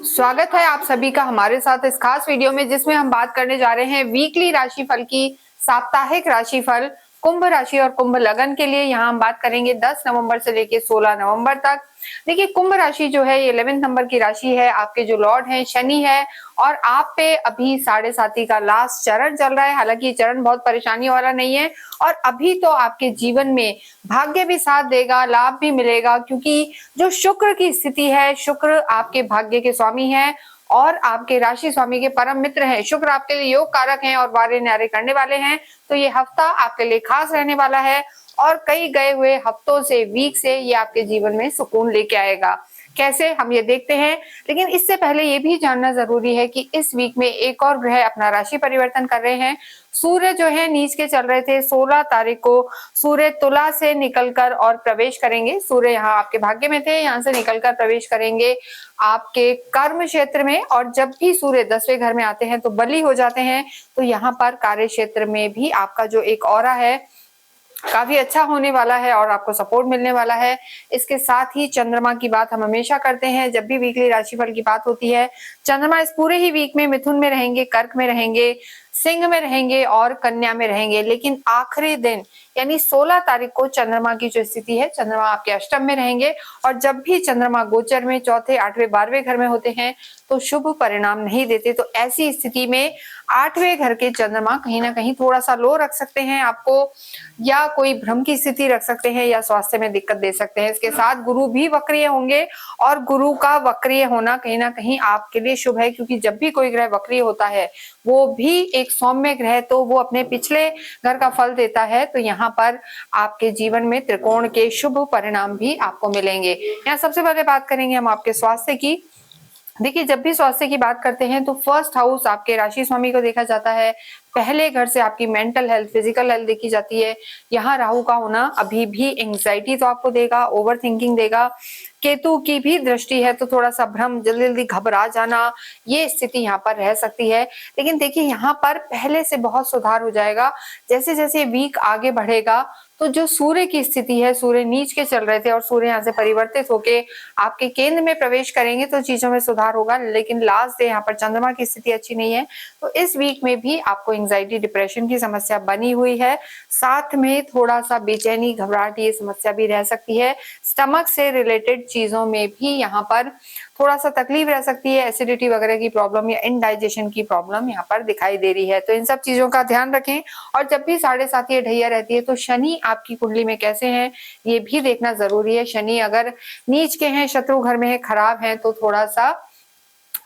स्वागत है आप सभी का हमारे साथ इस खास वीडियो में, जिसमें हम बात करने जा रहे हैं वीकली राशिफल की। साप्ताहिक राशिफल कुंभ राशि और कुंभ लगन के लिए यहाँ हम बात करेंगे 10 नवंबर से लेके 16 नवंबर तक। देखिए, कुंभ राशि जो है ये 11 नंबर की राशि है। आपके जो लॉर्ड हैं शनि है और आप पे अभी 7.5 का लास्ट चरण चल रहा है। हालांकि ये चरण बहुत परेशानी वाला नहीं है और अभी तो आपके जीवन में भाग्य भी साथ देगा, लाभ भी मिलेगा, क्योंकि जो शुक्र की स्थिति है, शुक्र आपके भाग्य के स्वामी है और आपके राशि स्वामी के परम मित्र हैं। शुक्र आपके लिए योग कारक हैं और वारे न्यारे करने वाले हैं। तो ये हफ्ता आपके लिए खास रहने वाला है और कई गए हुए हफ्तों से, वीक से ये आपके जीवन में सुकून लेके आएगा। कैसे, हम ये देखते हैं। लेकिन इससे पहले ये भी जानना जरूरी है कि इस वीक में एक और ग्रह अपना राशि परिवर्तन कर रहे हैं। सूर्य जो है नीच के चल रहे थे। 16 तारीख को सूर्य तुला से निकलकर और प्रवेश करेंगे। सूर्य यहाँ आपके भाग्य में थे, यहाँ से निकलकर प्रवेश करेंगे आपके कर्म क्षेत्र में। और जब भी सूर्य 10वें घर में आते हैं तो बली हो जाते हैं। तो यहाँ पर कार्य क्षेत्र में भी आपका जो एक ऑरा है काफी अच्छा होने वाला है और आपको सपोर्ट मिलने वाला है। इसके साथ ही चंद्रमा की बात हम हमेशा करते हैं जब भी वीकली राशिफल की बात होती है। चंद्रमा इस पूरे ही वीक में मिथुन में रहेंगे, कर्क में रहेंगे, सिंह में रहेंगे और कन्या में रहेंगे। लेकिन आखिरी दिन यानी 16 तारीख को चंद्रमा की जो स्थिति है, चंद्रमा आपके अष्टम में रहेंगे। और जब भी चंद्रमा गोचर में चौथे, 8वें, 12वें घर में होते हैं तो शुभ परिणाम नहीं देते। तो ऐसी स्थिति में 8वें घर के चंद्रमा कहीं ना कहीं थोड़ा सा लो रख सकते हैं आपको, या कोई भ्रम की स्थिति रख सकते हैं, या स्वास्थ्य में दिक्कत दे सकते हैं। इसके साथ गुरु भी वक्रीय होंगे और गुरु का वक्रीय होना कहीं ना कहीं आपके लिए शुभ है, क्योंकि जब भी कोई ग्रह वक्रीय होता है वो भी एक सौम्य ग्रह, तो वो अपने पिछले घर का फल देता है। तो यहाँ पर आपके जीवन में त्रिकोण के शुभ परिणाम भी आपको मिलेंगे। यहाँ सबसे पहले बात करेंगे हम आपके स्वास्थ्य की। देखिए, जब भी स्वास्थ्य की बात करते हैं तो फर्स्ट हाउस आपके राशि स्वामी को देखा जाता है। पहले घर से आपकी मेंटल हेल्थ, फिजिकल हेल्थ देखी जाती है। यहाँ राहु का होना अभी भी एंग्जाइटी तो आपको देगा, ओवर थिंकिंग देगा। केतु की भी दृष्टि है तो थोड़ा सा भ्रम, जल्दी जल्दी घबरा जाना, ये स्थिति यहाँ पर रह सकती है। लेकिन देखिए, यहाँ पर पहले से बहुत सुधार हो जाएगा। जैसे जैसे वीक आगे बढ़ेगा तो जो सूर्य की स्थिति है, सूर्य नीच के चल रहे थे और सूर्य यहाँ से परिवर्तित होके आपके केंद्र में प्रवेश करेंगे तो चीजों में सुधार होगा। लेकिन लास्ट डे यहाँ पर चंद्रमा की स्थिति अच्छी नहीं है, तो इस वीक में भी आपको एंजाइटी, डिप्रेशन की समस्या बनी हुई है। साथ में थोड़ा सा बेचैनी, घबराहट, ये समस्या भी रह सकती है। स्टमक से रिलेटेड चीजों में भी यहाँ पर थोड़ा सा तकलीफ रह सकती है। एसिडिटी वगैरह की प्रॉब्लम या इनडाइजेशन की प्रॉब्लम यहाँ पर दिखाई दे रही है। तो इन सब चीजों का ध्यान रखें। और जब भी 7.5 ये ढैया रहती है तो शनि आपकी कुंडली में कैसे हैं ये भी देखना जरूरी है। शनि अगर नीच के हैं, शत्रु घर में है, खराब है, तो थोड़ा सा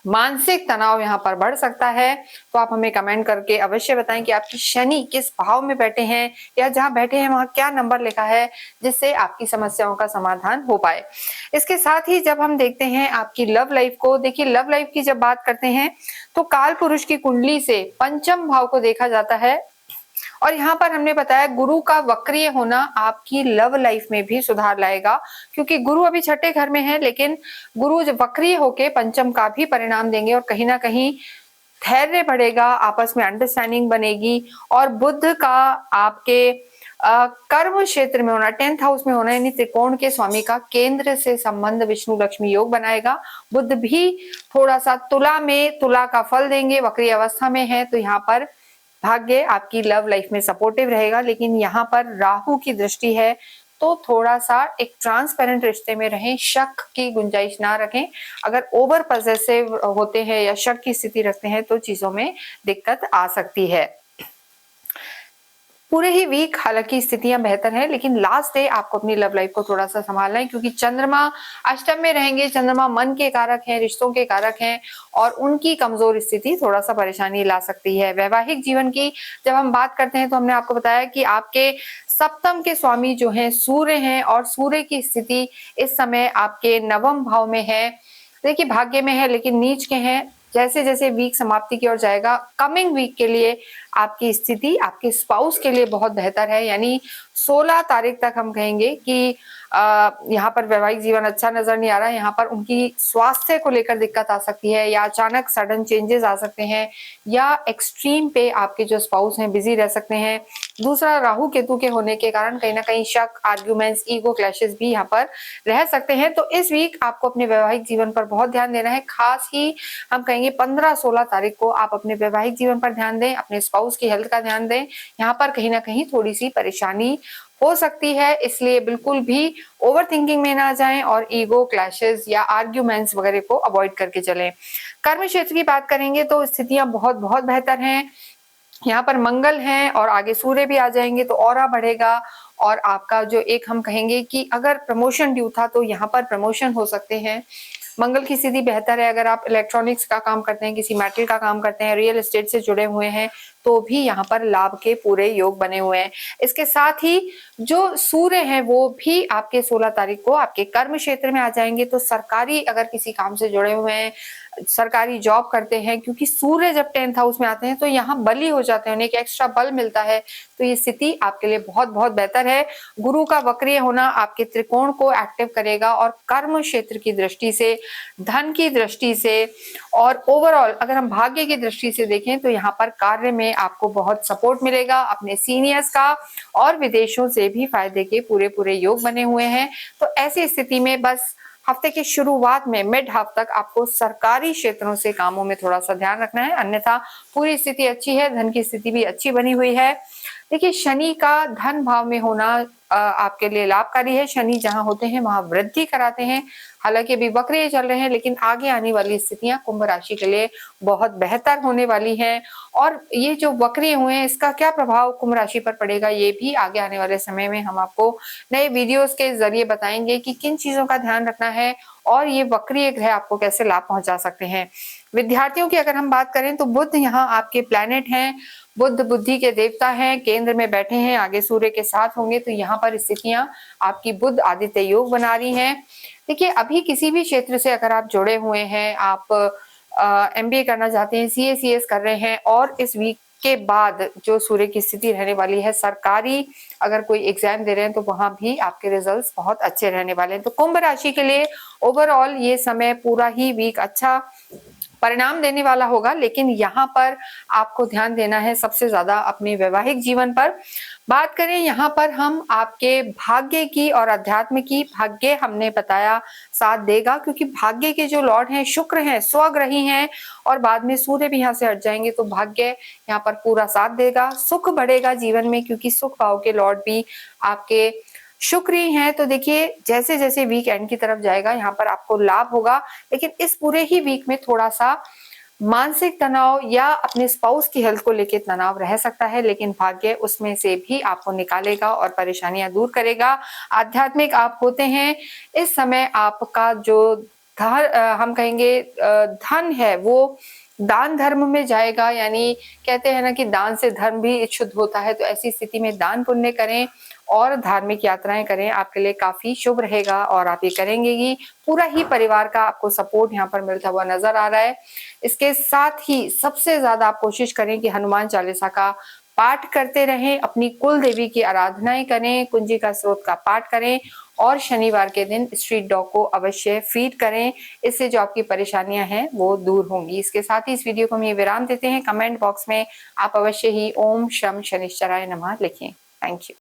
मानसिक तनाव यहाँ पर बढ़ सकता है। तो आप हमें कमेंट करके अवश्य बताएं कि आपकी शनि किस भाव में बैठे हैं, या जहां बैठे हैं वहां क्या नंबर लिखा है, जिससे आपकी समस्याओं का समाधान हो पाए। इसके साथ ही जब हम देखते हैं आपकी लव लाइफ को, देखिए लव लाइफ की जब बात करते हैं तो काल पुरुष की कुंडली से पंचम भाव को देखा जाता है। और यहाँ पर हमने बताया गुरु का वक्रीय होना आपकी लव लाइफ में भी सुधार लाएगा, क्योंकि गुरु अभी छठे घर में है, लेकिन गुरु जब वक्रीय होके पंचम का भी परिणाम देंगे और कहीं ना कहीं धैर्य बढ़ेगा, आपस में अंडरस्टैंडिंग बनेगी। और बुध का आपके कर्म क्षेत्र में होना, 10th हाउस में होना, यानी त्रिकोण के स्वामी का केंद्र से संबंध विष्णु लक्ष्मी योग बनाएगा। बुध भी थोड़ा सा तुला में, तुला का फल देंगे, वक्रीय अवस्था में है, तो यहाँ पर भाग्य आपकी लव लाइफ में सपोर्टिव रहेगा। लेकिन यहाँ पर राहु की दृष्टि है तो थोड़ा सा एक ट्रांसपेरेंट रिश्ते में रहें, शक की गुंजाइश ना रखें। अगर ओवर पॉसेसिव होते हैं या शक की स्थिति रखते हैं तो चीजों में दिक्कत आ सकती है। पूरे ही वीक हालांकि स्थितियां बेहतर हैं, लेकिन लास्ट डे आपको अपनी लव लाइफ को थोड़ा सा संभालना है, क्योंकि चंद्रमा अष्टम में रहेंगे। चंद्रमा मन के कारक हैं, रिश्तों के कारक हैं, और उनकी कमजोर स्थिति थोड़ा सा परेशानी ला सकती है। वैवाहिक जीवन की जब हम बात करते हैं तो हमने आपको बताया कि आपके सप्तम के स्वामी जो हैं सूर्य हैं, और सूर्य की स्थिति इस समय आपके नवम भाव में है। देखिए, भाग्य में है लेकिन नीच के हैं। जैसे जैसे वीक समाप्ति की ओर जाएगा, कमिंग वीक के लिए आपकी स्थिति आपके स्पाउस के लिए बहुत बेहतर है। यानी 16 तारीख तक हम कहेंगे कि यहाँ पर वैवाहिक जीवन अच्छा नजर नहीं आ रहा है। यहाँ पर उनकी स्वास्थ्य को लेकर दिक्कत आ सकती है, या अचानक सडन चेंजेस आ सकते हैं, या एक्सट्रीम पे आपके जो स्पाउस हैं बिजी रह सकते हैं। दूसरा, राहु केतु के होने के कारण कहीं ना कहीं शक, आर्ग्यूमेंट्स, ईगो क्लैशेस भी यहाँ पर रह सकते हैं। तो इस वीक आपको अपने वैवाहिक जीवन पर बहुत ध्यान देना है। खास ही हम कहेंगे 15-16 तारीख को आप अपने वैवाहिक जीवन पर ध्यान दें, अपने स्पाउस की हेल्थ का ध्यान दें। यहाँ पर कहीं ना कहीं थोड़ी सी परेशानी हो सकती है, इसलिए बिल्कुल भी ओवर थिंकिंग में ना जाएं और ईगो क्लैशेस या आर्ग्यूमेंट्स वगैरह को अवॉइड करके चलें। कर्म क्षेत्र की बात करेंगे तो स्थितियां बहुत बहुत बेहतर हैं। यहाँ पर मंगल हैं और आगे सूर्य भी आ जाएंगे तो ऑरा बढ़ेगा, और आपका जो एक हम कहेंगे कि अगर प्रमोशन ड्यू था तो यहाँ पर प्रमोशन हो सकते हैं। मंगल की स्थिति बेहतर है। अगर आप इलेक्ट्रॉनिक्स का काम करते हैं, किसी मेटल का काम करते हैं, रियल एस्टेट से जुड़े हुए हैं, तो भी यहाँ पर लाभ के पूरे योग बने हुए हैं। इसके साथ ही जो सूर्य हैं वो भी आपके 16 तारीख को आपके कर्म क्षेत्र में आ जाएंगे। तो सरकारी अगर किसी काम से जुड़े हुए हैं, सरकारी जॉब करते हैं, क्योंकि सूर्य जब 10th हाउस में आते हैं तो यहाँ बली हो जाते हैं, उन्हें एक एक्स्ट्रा बल मिलता है। तो ये स्थिति आपके लिए बहुत बहुत बेहतर है। गुरु का वक्रीय होना आपके त्रिकोण को एक्टिव करेगा, और कर्म क्षेत्र की दृष्टि से, धन की दृष्टि से, और ओवरऑल अगर हम भाग्य की दृष्टि से देखें तो यहाँ पर कार्य में आपको बहुत सपोर्ट मिलेगा अपने सीनियर्स का, और विदेशों से भी फायदे के पूरे पूरे योग बने हुए हैं। तो ऐसी स्थिति में बस हफ्ते की शुरुआत में मिड हाफ तक आपको सरकारी क्षेत्रों से कामों में थोड़ा सा ध्यान रखना है, अन्यथा पूरी स्थिति अच्छी है। धन की स्थिति भी अच्छी बनी हुई है। देखिए, शनि का धन भाव में होना आपके लिए लाभकारी है। शनि जहां होते हैं वहां वृद्धि कराते हैं। हालांकि अभी वक्र चल रहे हैं, लेकिन आगे आने वाली स्थितियां कुंभ राशि के लिए बहुत बेहतर होने वाली हैं। और ये जो वक्र हुए हैं, इसका क्या प्रभाव कुंभ राशि पर पड़ेगा, ये भी आगे आने वाले समय में हम आपको नए वीडियोस के जरिए बताएंगे कि किन चीजों का ध्यान रखना है, और ये वक्रीय ग्रह आपको कैसे लाभ पहुंचा सकते हैं। विद्यार्थियों की अगर हम बात करें तो बुध यहाँ आपके प्लैनेट हैं। बुध बुद्धि के देवता हैं, केंद्र में बैठे हैं, आगे सूर्य के साथ होंगे। तो यहाँ पर स्थितियां आपकी बुध आदित्य योग बना रही हैं। देखिए, अभी किसी भी क्षेत्र से अगर आप जुड़े हुए हैं, आप MBA करना चाहते हैं, CA CS कर रहे हैं, और इस वीक के बाद जो सूर्य की स्थिति रहने वाली है, सरकारी अगर कोई एग्जाम दे रहे हैं तो वहां भी आपके रिजल्ट्स बहुत अच्छे रहने वाले हैं। तो कुंभ राशि के लिए ओवरऑल ये समय पूरा ही वीक अच्छा परिणाम देने वाला होगा, लेकिन यहाँ पर आपको ध्यान देना है सबसे ज्यादा अपने वैवाहिक जीवन पर। बात करें यहाँ पर हम आपके भाग्य की और अध्यात्म की, भाग्य हमने बताया साथ देगा, क्योंकि भाग्य के जो लॉर्ड हैं शुक्र हैं, स्वग्रही हैं, और बाद में सूर्य भी यहाँ से हट जाएंगे। तो भाग्य यहाँ पर पूरा साथ देगा, सुख बढ़ेगा जीवन में, क्योंकि सुख भाव के लॉर्ड भी आपके शुक्र ही हैं। तो देखिए, जैसे जैसे वीक एंड की तरफ जाएगा यहाँ पर आपको लाभ होगा, लेकिन इस पूरे ही वीक में थोड़ा सा मानसिक तनाव या अपने स्पाउस की हेल्थ को लेकर तनाव रह सकता है, लेकिन भाग्य उसमें से भी आपको निकालेगा और परेशानियां दूर करेगा। आध्यात्मिक आप होते हैं, इस समय आपका जो हम कहेंगे धन है वो दान धर्म में जाएगा। यानी कहते हैं ना कि दान से धर्म भी शुद्ध होता है। तो ऐसी स्थिति में दान पुण्य करें और धार्मिक यात्राएं करें, आपके लिए काफी शुभ रहेगा, और आप ये करेंगे ही। पूरा ही परिवार का आपको सपोर्ट यहाँ पर मिलता हुआ नजर आ रहा है। इसके साथ ही सबसे ज्यादा आप कोशिश करें कि हनुमान चालीसा का पाठ करते रहें, अपनी कुल देवी की आराधनाएं करें, कुंजिका स्रोत का पाठ करें, और शनिवार के दिन स्ट्रीट डॉग को अवश्य फीड करें। इससे जो आपकी परेशानियां हैं वो दूर होंगी। इसके साथ ही इस वीडियो को हम ये विराम देते हैं। कमेंट बॉक्स में आप अवश्य ही ओम शम शनिश्चराय नमः लिखें। Thank you.